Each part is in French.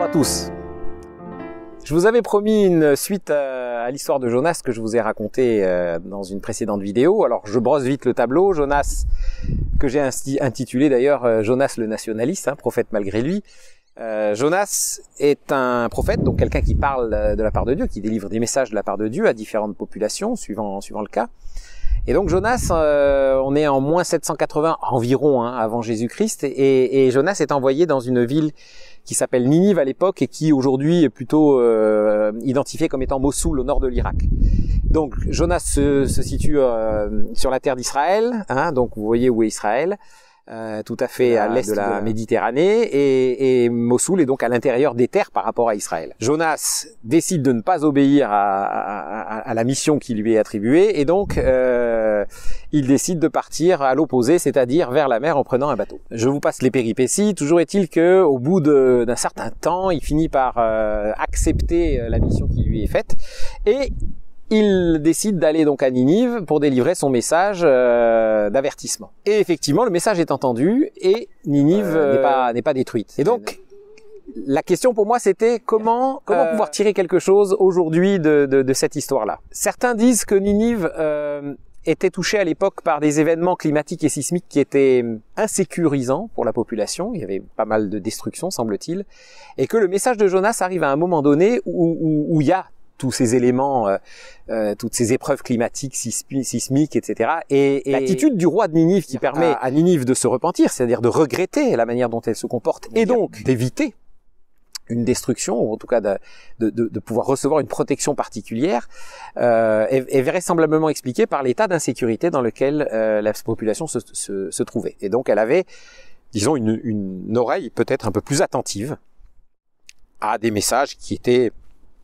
à tous. Je vous avais promis une suite à l'histoire de Jonas que je vous ai raconté dans une précédente vidéo. Alors je brosse vite le tableau. Jonas, que j'ai intitulé d'ailleurs Jonas le nationaliste, hein, prophète malgré lui. Jonas est un prophète, donc quelqu'un qui parle de la part de Dieu, qui délivre des messages de la part de Dieu à différentes populations, suivant le cas. Et donc Jonas, on est en moins 780 environ avant Jésus-Christ, et Jonas est envoyé dans une ville qui s'appelle Ninive à l'époque et qui aujourd'hui est plutôt identifiée comme étant Mossoul au nord de l'Irak. Donc Jonas se situe sur la terre d'Israël, donc vous voyez où est Israël. Tout à fait à l'est de la Méditerranée, et Mossoul est donc à l'intérieur des terres par rapport à Israël. Jonas décide de ne pas obéir à la mission qui lui est attribuée, et donc il décide de partir à l'opposé, c'est-à-dire vers la mer en prenant un bateau. Je vous passe les péripéties. Toujours est-il que, au bout d'un certain temps, il finit par accepter la mission qui lui est faite, et il décide d'aller donc à Ninive pour délivrer son message d'avertissement. Et effectivement, le message est entendu et Ninive n'est pas détruite. Et donc, la question pour moi, c'était comment pouvoir tirer quelque chose aujourd'hui de cette histoire-là. Certains disent que Ninive était touchée à l'époque par des événements climatiques et sismiques qui étaient insécurisants pour la population. Il y avait pas mal de destruction, semble-t-il, et que le message de Jonas arrive à un moment donné où il y a tous ces éléments, toutes ces épreuves climatiques, sismiques, etc. Et l'attitude du roi de Ninive qui permet à Ninive de se repentir, c'est-à-dire de regretter la manière dont elle se comporte, et donc d'éviter une destruction, ou en tout cas de pouvoir recevoir une protection particulière, est vraisemblablement expliquée par l'état d'insécurité dans lequel la population se trouvait. Et donc elle avait, disons, une oreille peut-être un peu plus attentive à des messages qui étaient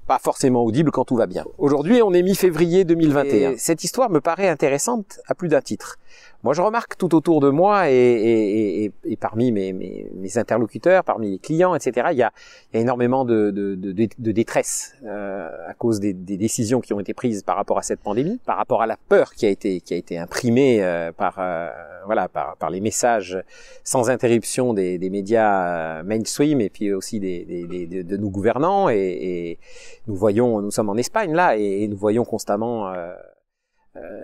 pas forcément audible quand tout va bien. Aujourd'hui, on est mi-février 2021. Et cette histoire me paraît intéressante à plus d'un titre. Moi, je remarque tout autour de moi et parmi mes interlocuteurs, parmi les clients, etc., il y a énormément de détresse à cause des décisions qui ont été prises par rapport à cette pandémie, par rapport à la peur qui a été imprimée par les messages sans interruption des médias mainstream et puis aussi de nos gouvernants, et nous sommes en Espagne là, et nous voyons constamment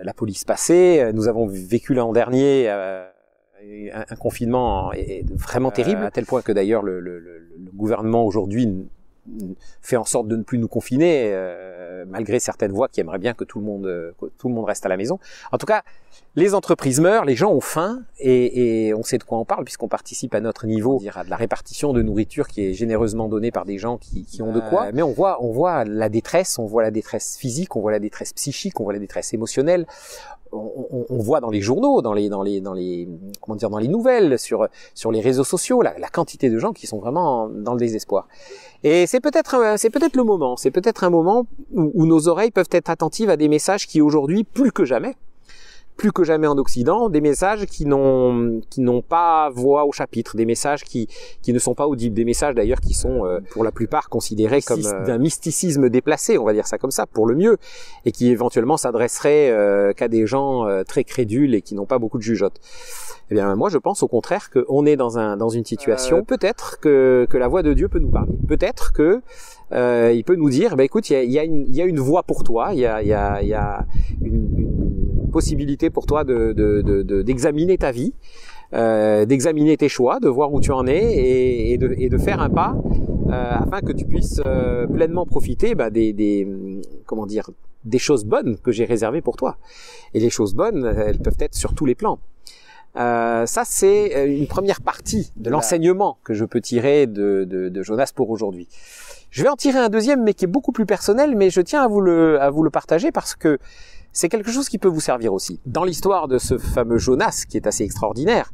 la police passer. Nous avons vécu l'an dernier un confinement vraiment terrible, à tel point que d'ailleurs le gouvernement aujourd'hui fait en sorte de ne plus nous confiner, malgré certaines voix qui aimeraient bien que tout le monde reste à la maison. En tout cas, les entreprises meurent, les gens ont faim, et on sait de quoi on parle puisqu'on participe à notre niveau à de la répartition de nourriture qui est généreusement donnée par des gens qui ont de quoi. Mais on voit la détresse, on voit la détresse physique, on voit la détresse psychique, on voit la détresse émotionnelle. On voit dans les journaux, dans les nouvelles, sur les réseaux sociaux, la quantité de gens qui sont vraiment dans le désespoir. Et c'est peut-être un moment où nos oreilles peuvent être attentives à des messages qui aujourd'hui, plus que jamais en Occident, des messages qui n'ont pas voix au chapitre, des messages qui ne sont pas audibles, des messages d'ailleurs qui sont pour la plupart considérés comme d'un mysticisme déplacé, on va dire ça comme ça, pour le mieux, et qui éventuellement s'adresseraient qu'à des gens très crédules et qui n'ont pas beaucoup de jugeote. Eh bien, moi, je pense au contraire qu'on est dans une situation, peut-être que la voix de Dieu peut nous parler. Peut-être que il peut nous dire, écoute, il y a une voie pour toi, il y a une possibilité pour toi d'examiner ta vie, d'examiner tes choix, de voir où tu en es, et de faire un pas afin que tu puisses pleinement profiter des choses bonnes que j'ai réservées pour toi. Et les choses bonnes, elles peuvent être sur tous les plans. Ça, c'est une première partie de l'enseignement que je peux tirer de Jonas pour aujourd'hui. Je vais en tirer un deuxième, mais qui est beaucoup plus personnel, mais je tiens à vous le partager parce que c'est quelque chose qui peut vous servir aussi. Dans l'histoire de ce fameux Jonas, qui est assez extraordinaire,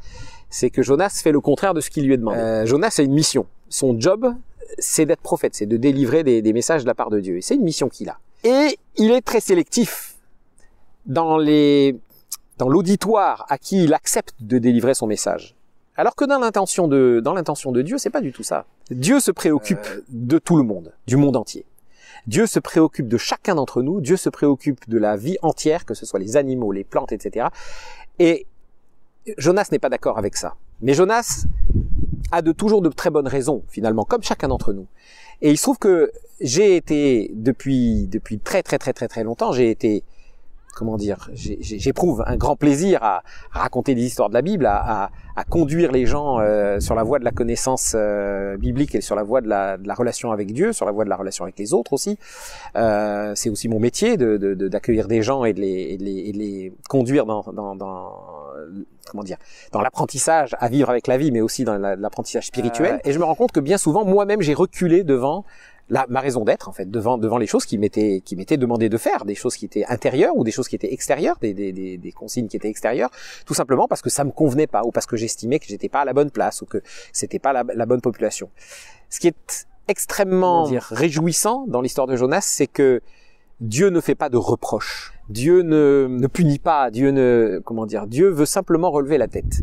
c'est que Jonas fait le contraire de ce qui lui est demandé. Jonas a une mission. Son job, c'est d'être prophète, c'est de délivrer des messages de la part de Dieu. Et c'est une mission qu'il a. Et il est très sélectif dans l'auditoire à qui il accepte de délivrer son message. Alors que dans l'intention de Dieu, c'est pas du tout ça. Dieu se préoccupe de tout le monde, du monde entier. Dieu se préoccupe de chacun d'entre nous, Dieu se préoccupe de la vie entière, que ce soit les animaux, les plantes, etc. Et Jonas n'est pas d'accord avec ça. Mais Jonas a toujours de très bonnes raisons, finalement, comme chacun d'entre nous. Et il se trouve que j'ai été, depuis très longtemps, j'ai été, comment dire, j'éprouve un grand plaisir à raconter des histoires de la Bible, à conduire les gens sur la voie de la connaissance biblique et sur la voie de la relation avec Dieu, sur la voie de la relation avec les autres aussi. C'est aussi mon métier d'accueillir des gens et de les conduire dans comment dire, dans l'apprentissage à vivre avec la vie, mais aussi dans l'apprentissage spirituel. Et je me rends compte que bien souvent, moi-même, j'ai reculé devant ma raison d'être, en fait, devant les choses qui m'étaient demandées de faire, des choses qui étaient intérieures ou des choses qui étaient extérieures, des consignes qui étaient extérieures, tout simplement parce que ça me convenait pas ou parce que j'estimais que j'étais pas à la bonne place ou que c'était pas la bonne population. Ce qui est extrêmement réjouissant dans l'histoire de Jonas, c'est que Dieu ne fait pas de reproches. Dieu ne punit pas. Dieu veut simplement relever la tête.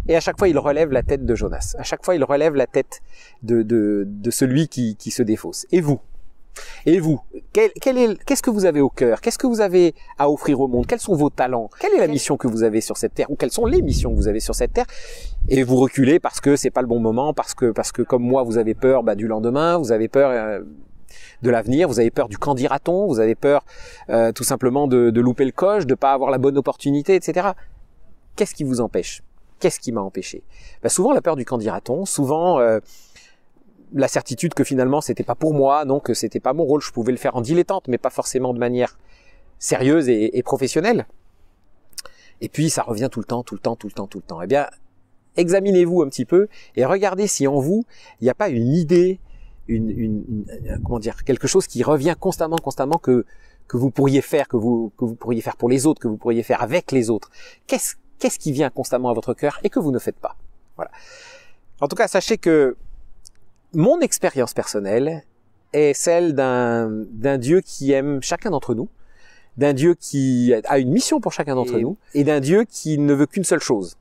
Et à chaque fois, il relève la tête de Jonas. À chaque fois, il relève la tête de celui qui se défausse. Et vous, qu'est-ce que vous avez au cœur? Qu'est-ce que vous avez à offrir au monde? Quels sont vos talents? Quelle est la mission que vous avez sur cette terre? Ou quelles sont les missions que vous avez sur cette terre? Et vous reculez parce que c'est pas le bon moment, parce que comme moi, vous avez peur du lendemain, vous avez peur de l'avenir, vous avez peur du qu'en dira-t-on, vous avez peur tout simplement de louper le coche, de pas avoir la bonne opportunité, etc. Qu'est-ce qui vous empêche? Qu'est-ce qui m'a empêché? Souvent la peur du qu'en dira-t-on, souvent la certitude que finalement c'était pas pour moi, donc c'était pas mon rôle, je pouvais le faire en dilettante, mais pas forcément de manière sérieuse et professionnelle. Et puis ça revient tout le temps. Eh bien, examinez-vous un petit peu et regardez si en vous il n'y a pas une idée, comment dire, quelque chose qui revient constamment que vous pourriez faire, que vous pourriez faire pour les autres, que vous pourriez faire avec les autres. Qu'est-ce qui vient constamment à votre cœur et que vous ne faites pas? Voilà. En tout cas, sachez que mon expérience personnelle est celle d'un Dieu qui aime chacun d'entre nous, d'un Dieu qui a une mission pour chacun d'entre nous, et d'un Dieu qui ne veut qu'une seule chose,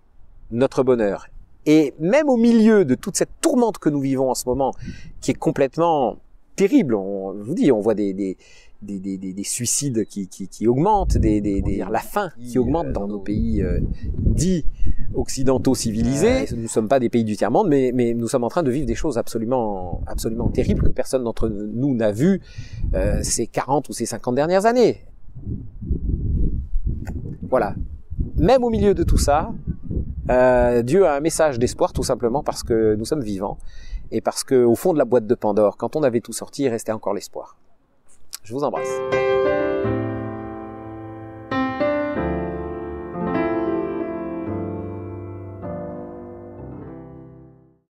notre bonheur. Et même au milieu de toute cette tourmente que nous vivons en ce moment, qui est complètement terrible, je vous dis, on voit des suicides qui augmentent, la faim qui augmente dans nos pays dits occidentaux civilisés. Nous ne sommes pas des pays du tiers-monde, mais nous sommes en train de vivre des choses absolument terribles que personne d'entre nous n'a vu ces 40 ou ces 50 dernières années. Voilà. Même au milieu de tout ça, Dieu a un message d'espoir tout simplement parce que nous sommes vivants et parce que au fond de la boîte de Pandore, quand on avait tout sorti, il restait encore l'espoir. Je vous embrasse.